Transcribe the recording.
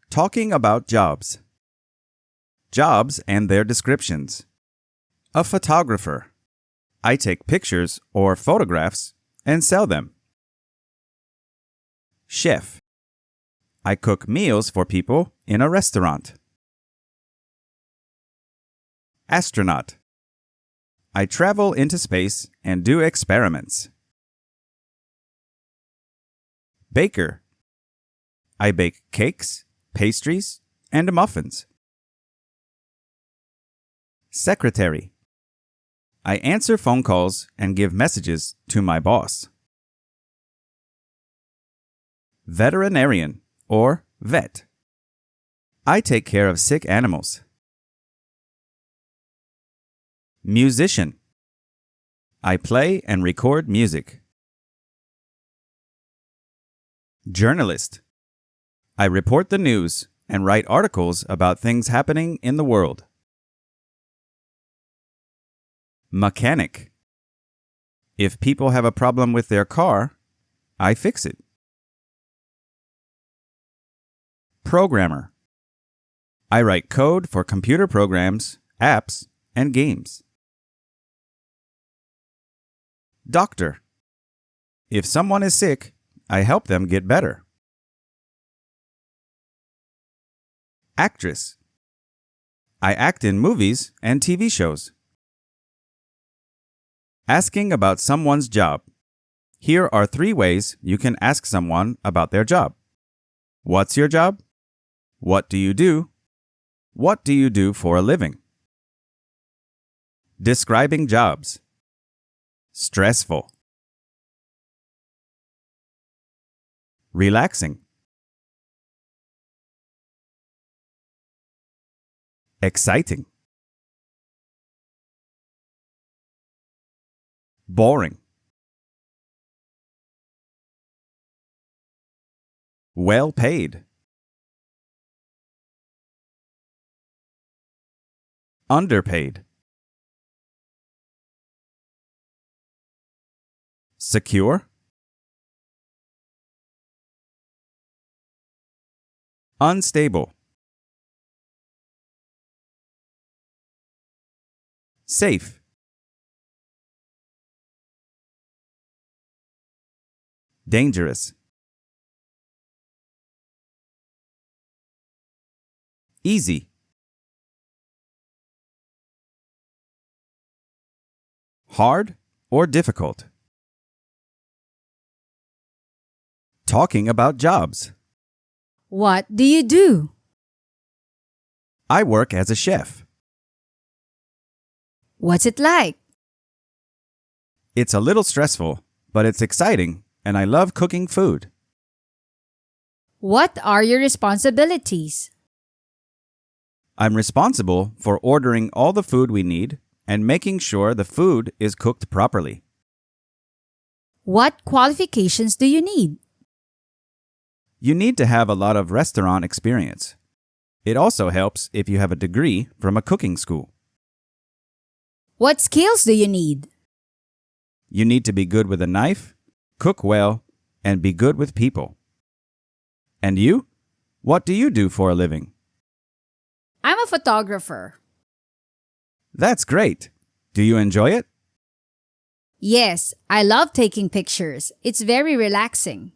Talking about jobs. Jobs and their descriptions. A photographer. I take pictures or photographs and sell them. Chef. I cook meals for people in a restaurant. Astronaut. I travel into space and do experiments. Baker. I bake cakes, pastries, and muffins. Secretary. I answer phone calls and give messages to my boss. Veterinarian or vet. I take care of sick animals. Musician. I play and record music. Journalist. I report the news and write articles about things happening in the world. Mechanic. If people have a problem with their car, I fix it. Programmer. I write code for computer programs, apps, and games. Doctor. If someone is sick, I help them get better. Actress. I act in movies and TV shows. Asking about someone's job. Here are 3 ways you can ask someone about their job. What's your job? What do you do? What do you do for a living? Describing jobs. Stressful. Relaxing. Exciting. Boring. Well paid. Underpaid. Secure. Unstable. Safe. Dangerous. Easy. Hard or difficult. Talking about jobs. What do you do? I work as a chef. What's it like? It's a little stressful, but it's exciting, and I love cooking food. What are your responsibilities? I'm responsible for ordering all the food we need and making sure the food is cooked properly. What qualifications do you need? You need to have a lot of restaurant experience. It also helps if you have a degree from a cooking school. What skills do you need? You need to be good with a knife, cook well, and be good with people. And you? What do you do for a living? I'm a photographer. That's great. Do you enjoy it? Yes, I love taking pictures. It's very relaxing.